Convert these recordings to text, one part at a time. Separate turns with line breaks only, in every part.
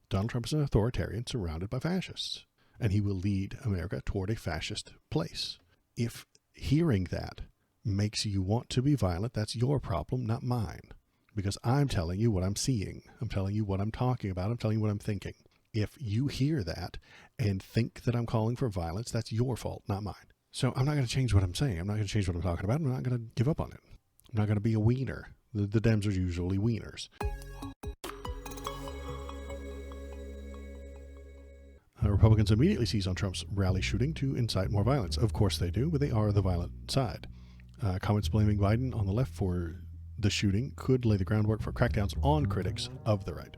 Donald Trump is an authoritarian surrounded by fascists, and he will lead America toward a fascist place. If hearing that makes you want to be violent, that's your problem, not mine. Because I'm telling you what I'm seeing. I'm telling you what I'm talking about. I'm telling you what I'm thinking. If you hear that and think that I'm calling for violence, that's your fault, not mine. So I'm not going to change what I'm saying. I'm not going to change what I'm talking about. I'm not going to give up on it. I'm not going to be a wiener. The Dems are usually wieners. Republicans immediately seize on Trump's rally shooting to incite more violence. Of course they do, but they are the violent side. Comments blaming Biden on the left for the shooting could lay the groundwork for crackdowns on critics of the right.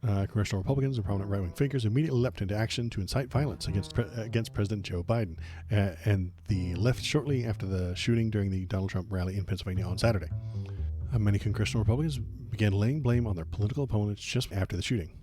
Congressional Republicans and prominent right-wing figures immediately leapt into action to incite violence against President Joe Biden and the left shortly after the shooting during the Donald Trump rally in Pennsylvania on Saturday. Many congressional Republicans began laying blame on their political opponents just after the shooting.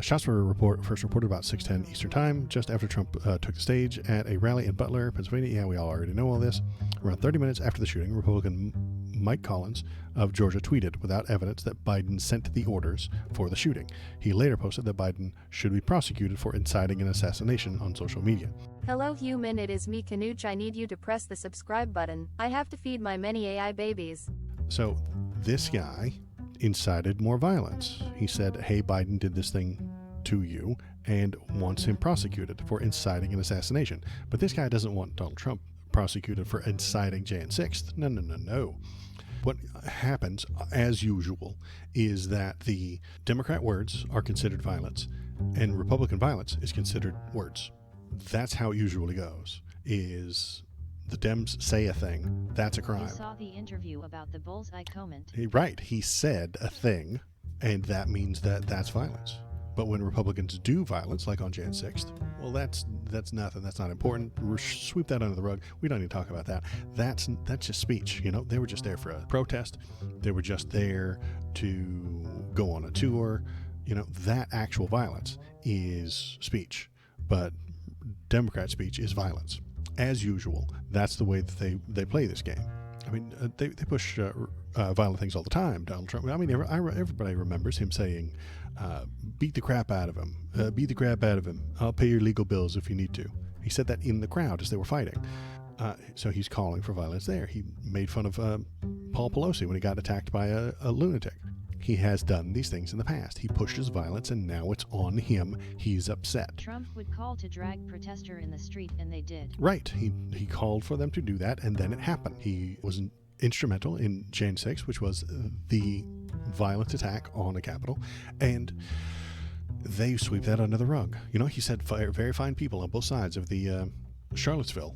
Shots were first reported about 6:10 Eastern Time, just after Trump took the stage at a rally in Butler, Pennsylvania. Yeah, we all already know all this. Around 30 minutes after the shooting, Republican Mike Collins of Georgia tweeted without evidence that Biden sent the orders for the shooting. He later posted that Biden should be prosecuted for inciting an assassination on social media.
Hello human, it is me Kanuch. I need you to press the subscribe button. I have to feed my many AI babies.
So this guy incited more violence. He said, hey, Biden did this thing to you, and wants him prosecuted for inciting an assassination. But this guy doesn't want Donald Trump prosecuted for inciting Jan 6th. No. What happens, as usual, is that the Democrat words are considered violence, and Republican violence is considered words. That's how it usually goes, is the Dems say a thing, that's a crime.
I saw the interview about the bullseye comment.
Right, he said a thing, and that means that that's violence. But when Republicans do violence, like on Jan 6th, well, that's nothing. That's not important. We'll sweep that under the rug. We don't need to talk about that. That's just speech. You know, they were just there for a protest. They were just there to go on a tour. You know, that actual violence is speech. But Democrat speech is violence. As usual, that's the way that they play this game. I mean, they push violent things all the time, Donald Trump. I mean, everybody remembers him saying, beat the crap out of him. Beat the crap out of him. I'll pay your legal bills if you need to. He said that in the crowd as they were fighting. So he's calling for violence there. He made fun of Paul Pelosi when he got attacked by a lunatic. He has done these things in the past. He pushes violence, and now it's on him. He's upset.
Trump would call to drag protester in the street, and they did.
Right. He called for them to do that, and then it happened. He was instrumental in Jan 6, which was the violent attack on a Capitol, and they sweep that under the rug. You know, he said very fine people on both sides of the Charlottesville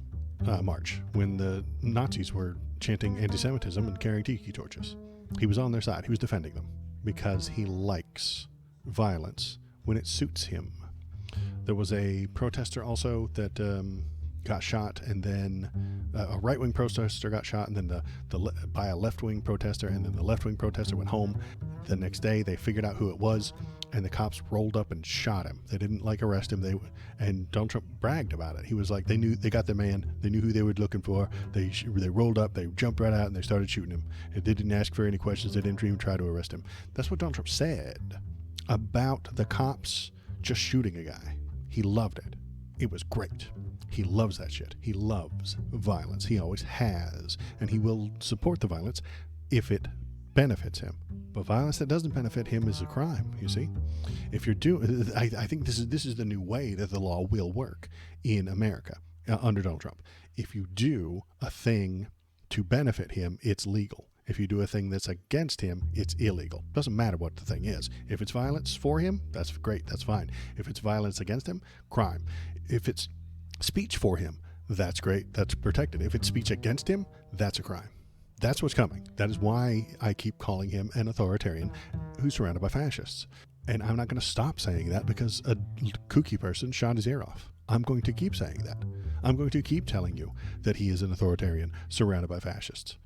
march when the Nazis were chanting anti-Semitism and carrying tiki torches. He was on their side. He was defending them because he likes violence when it suits him. There was a protester also that got shot, and then a right-wing protester got shot, and then by a left-wing protester, and then the left-wing protester went home. The next day, they figured out who it was, and the cops rolled up and shot him. They didn't arrest him. And Donald Trump bragged about it. He was like, they got their man. They knew who they were looking for. They rolled up, they jumped right out, and they started shooting him. And they didn't ask for any questions. They didn't even try to arrest him. That's what Donald Trump said about the cops just shooting a guy. He loved it. It was great. He loves that shit. He loves violence. He always has. And he will support the violence if it benefits him. But violence that doesn't benefit him is a crime, you see. If you're I think this is the new way that the law will work in America under Donald Trump. If you do a thing to benefit him, it's legal. If you do a thing that's against him, it's illegal. Doesn't matter what the thing is. If it's violence for him, that's great, that's fine. If it's violence against him, crime. If it's speech for him, that's great, that's protected. If it's speech against him, that's a crime. That's what's coming. That is why I keep calling him an authoritarian who's surrounded by fascists. And I'm not going to stop saying that because a kooky person shot his ear off. I'm going to keep saying that. I'm going to keep telling you that he is an authoritarian surrounded by fascists.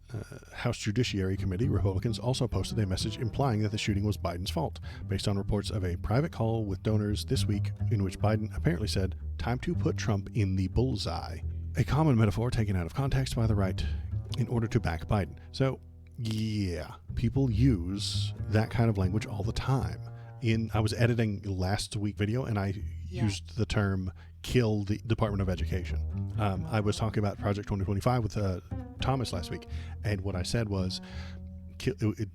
House Judiciary Committee Republicans also posted a message implying that the shooting was Biden's fault, based on reports of a private call with donors this week in which Biden apparently said, "Time to put Trump in the bullseye." A common metaphor taken out of context by the right in order to back Biden. So, yeah, people use that kind of language all the time. I was editing last week's video, and I used the term kill the Department of Education. I was talking about Project 2025 with Thomas last week, and what I said was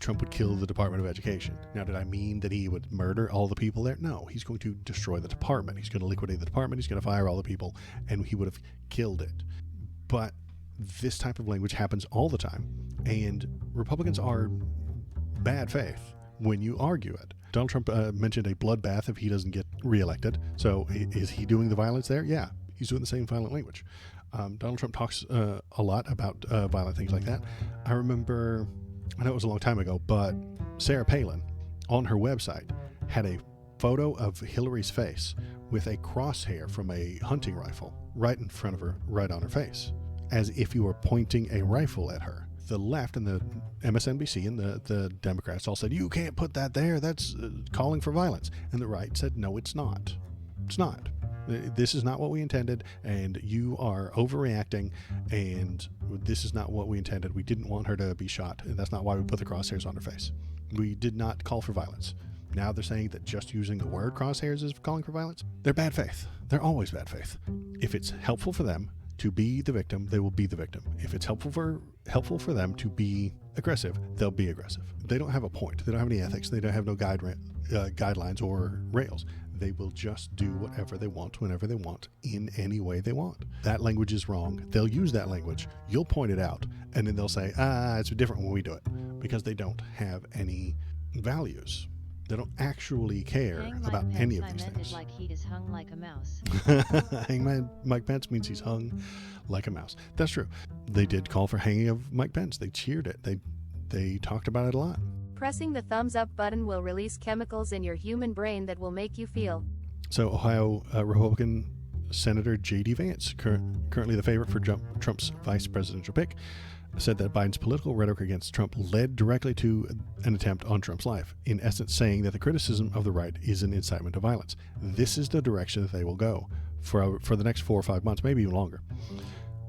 Trump would kill the Department of Education. Now, did I mean that he would murder all the people there? No, he's going to destroy the department. He's going to liquidate the department. He's going to fire all the people, and he would have killed it. But this type of language happens all the time, and Republicans are bad faith when you argue it. Donald Trump mentioned a bloodbath if he doesn't get reelected. So is he doing the violence there? Yeah, he's doing the same violent language. Donald Trump talks a lot about violent things like that. I remember, I know it was a long time ago, but Sarah Palin on her website had a photo of Hillary's face with a crosshair from a hunting rifle right in front of her, right on her face, as if you were pointing a rifle at her. The left and the MSNBC and the Democrats all said, you can't put that there. That's calling for violence. And the right said, no, it's not. It's not. This is not what we intended, and you are overreacting, and this is not what we intended. We didn't want her to be shot, and that's not why we put the crosshairs on her face. We did not call for violence. Now they're saying that just using the word crosshairs is calling for violence. They're bad faith. They're always bad faith. If it's helpful for them to be the victim, they will be the victim. If it's helpful for them to be aggressive, they'll be aggressive. They don't have a point. They don't have any ethics. They don't have no guidelines or rails. They will just do whatever they want, whenever they want, in any way they want. That language is wrong. They'll use that language. You'll point it out, and then they'll say, it's different when we do it, because they don't have any values. They don't actually care about any of these things.
Like he is hung like a mouse.
Hangman Mike Pence means he's hung like a mouse. That's true. They did call for hanging of Mike Pence. They cheered it. They talked about it a lot.
Pressing the thumbs up button will release chemicals in your human brain that will make you feel.
So Ohio Republican Senator J.D. Vance, currently the favorite for Trump's vice presidential pick, said that Biden's political rhetoric against Trump led directly to an attempt on Trump's life, in essence saying that the criticism of the right is an incitement to violence. This is the direction that they will go for the next 4 or 5 months, maybe even longer.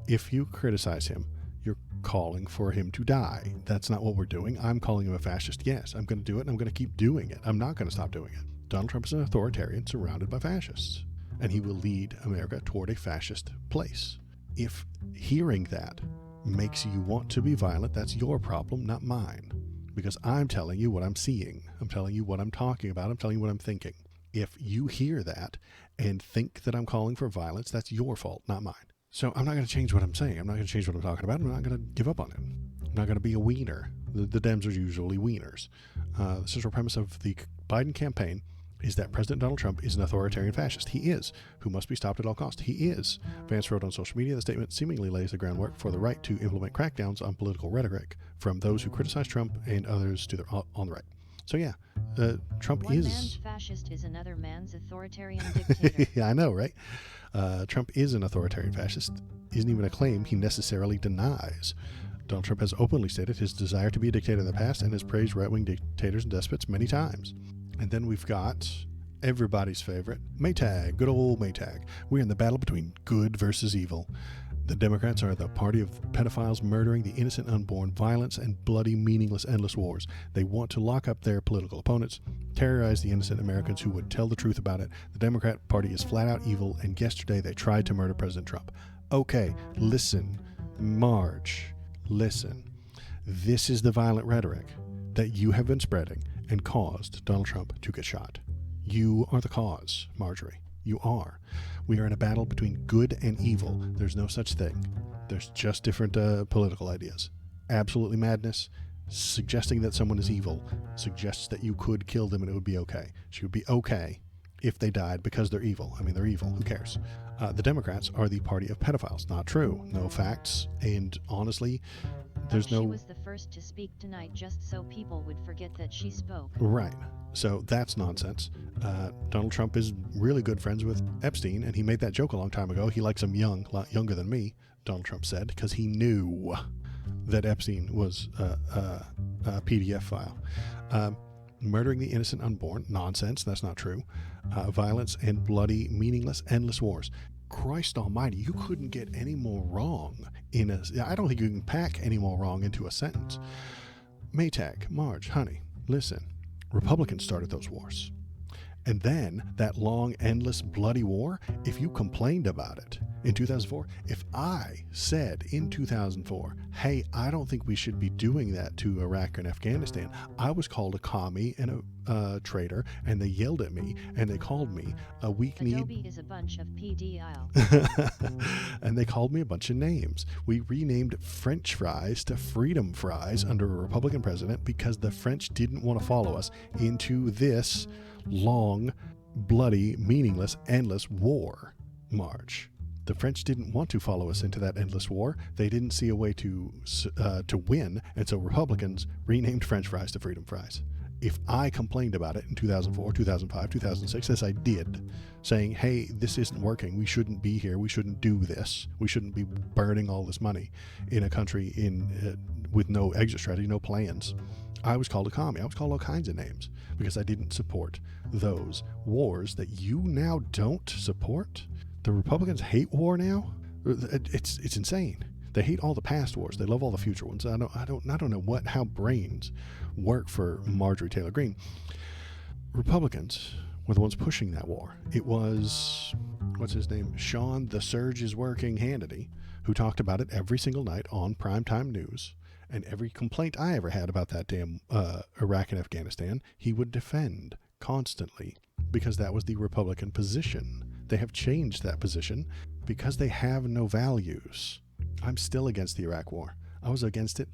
If you criticize him, you're calling for him to die. That's not what we're doing. I'm calling him a fascist. Yes, I'm going to do it, and I'm going to keep doing it. I'm not going to stop doing it. Donald Trump is an authoritarian surrounded by fascists, and he will lead America toward a fascist place. If hearing that makes you want to be violent, that's your problem, not mine. Because I'm telling you what I'm seeing. I'm telling you what I'm talking about. I'm telling you what I'm thinking. If you hear that and think that I'm calling for violence, that's your fault, not mine. So I'm not going to change what I'm saying. I'm not going to change what I'm talking about. I'm not going to give up on it. I'm not going to be a wiener. The Dems are usually wieners. The central premise of the Biden campaign is that President Donald Trump is an authoritarian fascist. He is, who must be stopped at all costs. He is. Vance wrote on social media, the statement seemingly lays the groundwork for the right to implement crackdowns on political rhetoric from those who criticize Trump and others on the right. So yeah, Trump
One
is...
man's fascist is another man's authoritarian dictator.
Yeah, I know, right? Trump is an authoritarian fascist. Isn't even a claim he necessarily denies. Donald Trump has openly stated his desire to be a dictator in the past and has praised right-wing dictators and despots many times. And then we've got everybody's favorite, Maytag, good old Maytag. We're in the battle between good versus evil. The Democrats are the party of pedophiles murdering the innocent unborn, violence and bloody, meaningless, endless wars. They want to lock up their political opponents, terrorize the innocent Americans who would tell the truth about it. The Democrat Party is flat out evil, and yesterday they tried to murder President Trump. Okay, listen, Marge, listen. This is the violent rhetoric that you have been spreading and caused Donald Trump to get shot. You are the cause, Marjorie. You are. We are in a battle between good and evil. There's no such thing. There's just different political ideas. Absolutely madness. Suggesting that someone is evil suggests that you could kill them and it would be okay. She would be okay if they died because they're evil. I mean, they're evil. Who cares? The Democrats are the party of pedophiles. Not true. No facts. And honestly, there's no...
She was the first to speak tonight just so people would forget that she spoke.
Right. So that's nonsense. Donald Trump is really good friends with Epstein, and he made that joke a long time ago. He likes him young, a lot younger than me, Donald Trump said, because he knew that Epstein was a PDF file. Murdering the innocent unborn, nonsense, that's not true. Violence and bloody, meaningless, endless wars. Christ almighty, you couldn't get any more wrong I don't think you can pack any more wrong into a sentence. Maytag, Marge, honey, listen. Republicans started those wars. And then that long, endless, bloody war, if you complained about it in 2004, if I said in 2004, hey, I don't think we should be doing that to Iraq and Afghanistan, I was called a commie and a traitor, and they yelled at me, and they called me a weak-kneed...
Adobe is a bunch of PDIL.
And they called me a bunch of names. We renamed French fries to freedom fries under a Republican president because the French didn't want to follow us into this long, bloody, meaningless, endless war march. The French didn't want to follow us into that endless war. They didn't see a way to win, and so Republicans renamed French fries to freedom fries. If I complained about it in 2004, 2005, 2006, as I did, saying, hey, this isn't working, we shouldn't be here, we shouldn't do this, we shouldn't be burning all this money in a country with no exit strategy, no plans, I was called a commie. I was called all kinds of names because I didn't support those wars that you now don't support. The Republicans hate war now. It's insane. They hate all the past wars. They love all the future ones. I don't know how brains work for Marjorie Taylor Greene. Republicans were the ones pushing that war. It was, what's his name, Sean the Surge is Working Hannity, who talked about it every single night on primetime news. And every complaint I ever had about that damn Iraq and Afghanistan, he would defend constantly because that was the Republican position. They have changed that position because they have no values. I'm still against the Iraq war. I was against it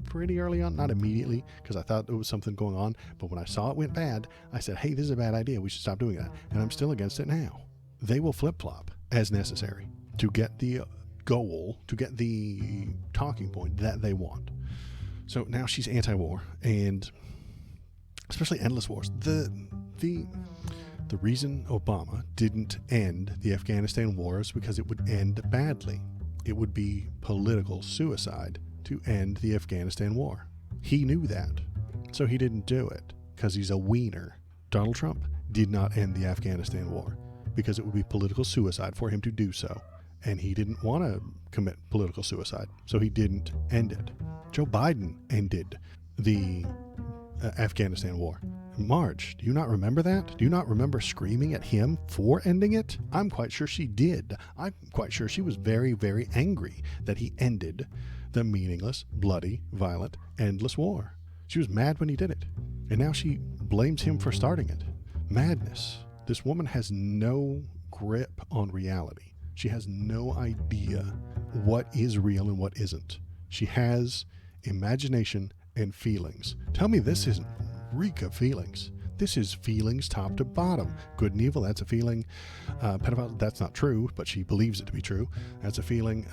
pretty early on, not immediately, because I thought there was something going on. But when I saw it went bad, I said, hey, this is a bad idea. We should stop doing that. And I'm still against it now. They will flip-flop as necessary to get the goal, to get the talking point that they want. So now she's anti-war, and especially endless wars. The reason Obama didn't end the Afghanistan war is because it would end badly. It would be political suicide to end the Afghanistan war. He knew that, so he didn't do it because he's a wiener. Donald Trump did not end the Afghanistan war because it would be political suicide for him to do so, and he didn't want to commit political suicide, so he didn't end it. Joe Biden ended the Afghanistan war. Marge, do you not remember that? Do you not remember screaming at him for ending it? I'm quite sure she did. I'm quite sure she was very, very angry that he ended the meaningless, bloody, violent, endless war. She was mad when he did it. And now she blames him for starting it. Madness. This woman has no grip on reality. She has no idea what is real and what isn't. She has imagination and feelings. Tell me this isn't reek of feelings. This is feelings top to bottom. Good and evil, that's a feeling. Pedophile, that's not true, but she believes it to be true. That's a feeling.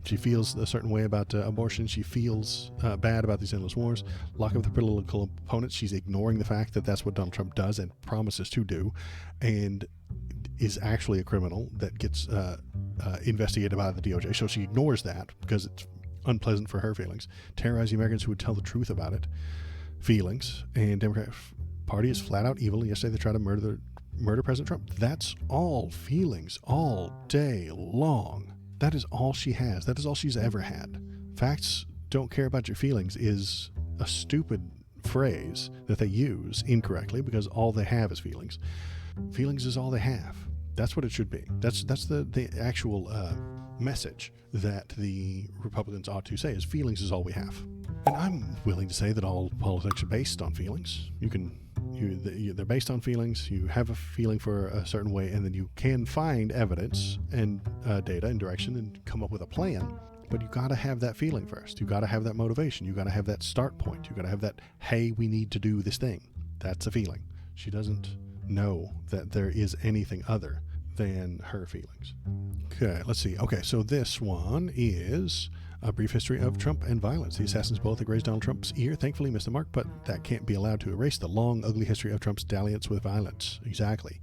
She feels a certain way about abortion. She feels bad about these endless wars. Lock up the political opponents. She's ignoring the fact that that's what Donald Trump does and promises to do, and is actually a criminal that gets investigated by the DOJ. So she ignores that because it's unpleasant for her feelings. Terrorizing Americans who would tell the truth about it. Feelings. And Democrat Party is flat out evil. Yesterday they tried to murder President Trump. That's all feelings all day long. That is all she has. That is all she's ever had. Facts don't care about your feelings is a stupid phrase that they use incorrectly because all they have is feelings. Feelings is all they have. That's what it should be. That's the actual message that the Republicans ought to say is feelings is all we have. And I'm willing to say that all politics are based on feelings. They're based on feelings. You have a feeling for a certain way, and then you can find evidence and data and direction and come up with a plan. But you got to have that feeling first. You got to have that motivation. You got to have that start point. You got to have that, hey, we need to do this thing. That's a feeling. She doesn't know that there is anything other than her feelings. Okay, let's see. Okay, so this one is A Brief History of Trump and Violence. The assassin's bullet that grazed Donald Trump's ear thankfully missed the mark, but that can't be allowed to erase the long, ugly history of Trump's dalliance with violence. Exactly.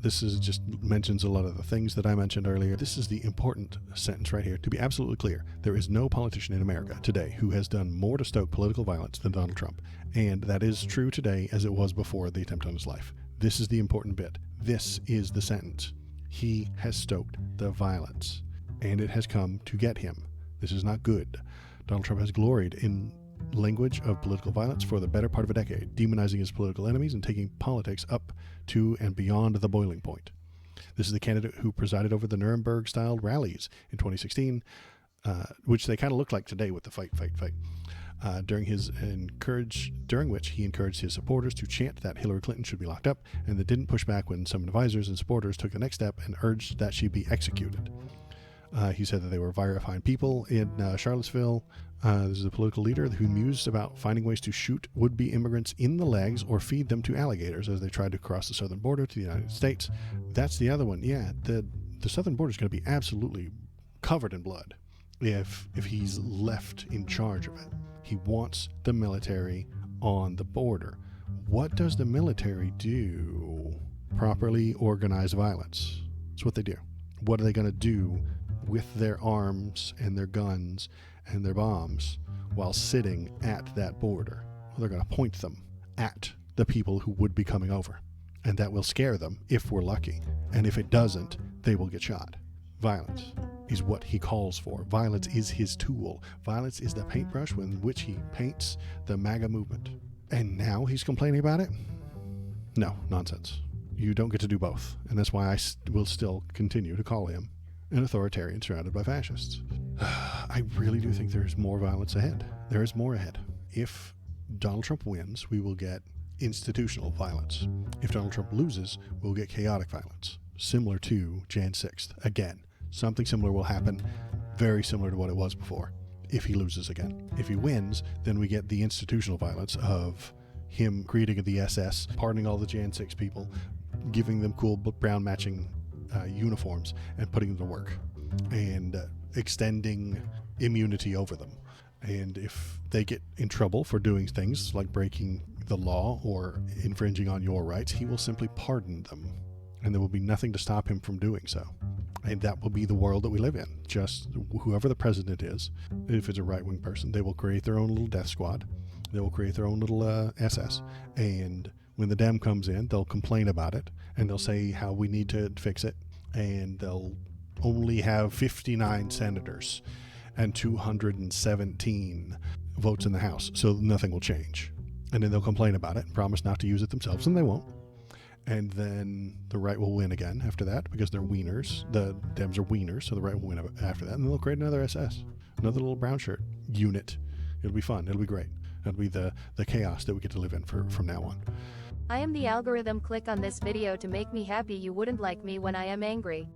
This is just mentions a lot of the things that I mentioned earlier. This is the important sentence right here. To be absolutely clear, there is no politician in America today who has done more to stoke political violence than Donald Trump. And that is true today as it was before the attempt on his life. This is the important bit. This is the sentence. He has stoked the violence, and it has come to get him. This is not good. Donald Trump has gloried in language of political violence for the better part of a decade, demonizing his political enemies and taking politics up to and beyond the boiling point. This is the candidate who presided over the Nuremberg-style rallies in 2016, which they kind of look like today with the fight, during which he encouraged his supporters to chant that Hillary Clinton should be locked up, and that didn't push back when some advisors and supporters took the next step and urged that she be executed. He said that they were very fine people in Charlottesville. This is a political leader who mused about finding ways to shoot would-be immigrants in the legs or feed them to alligators as they tried to cross the southern border to the United States. That's the other one. Yeah, the southern border is going to be absolutely covered in blood if he's left in charge of it. He wants the military on the border. What does the military do? Properly organize violence. That's what they do. What are they going to do with their arms and their guns and their bombs while sitting at that border? Well, they're going to point them at the people who would be coming over, and that will scare them if we're lucky, and if it doesn't, they will get shot. Violence is what he calls for. Violence is his tool. Violence is the paintbrush with which he paints the MAGA movement. And now he's complaining about it? No, nonsense. You don't get to do both, and that's why I will still continue to call him an authoritarian surrounded by fascists. I really do think there's more violence ahead. There is more ahead. If Donald Trump wins, we will get institutional violence. If Donald Trump loses, we'll get chaotic violence, similar to Jan 6th. Again, something similar will happen, very similar to what it was before, if he loses again. If he wins, then we get the institutional violence of him creating the SS, pardoning all the Jan 6 people, giving them cool brown matching uniforms and putting them to work, and extending immunity over them. And if they get in trouble for doing things like breaking the law or infringing on your rights, he will simply pardon them, and there will be nothing to stop him from doing so. And that will be the world that we live in. Just whoever the president is, if it's a right-wing person, they will create their own little death squad. They will create their own little SS. And when the Dem comes in, they'll complain about it, and they'll say how we need to fix it. And they'll only have 59 senators and 217 votes in the House, so nothing will change. And then they'll complain about it and promise not to use it themselves, and they won't. And then the right will win again after that, because they're wieners. The Dems are wieners, so the right will win after that. And then they'll create another SS, another little brown shirt unit. It'll be fun. It'll be great. It'll be the chaos that we get to live in from now on.
I am the algorithm. Click on this video to make me happy. You wouldn't like me when I am angry.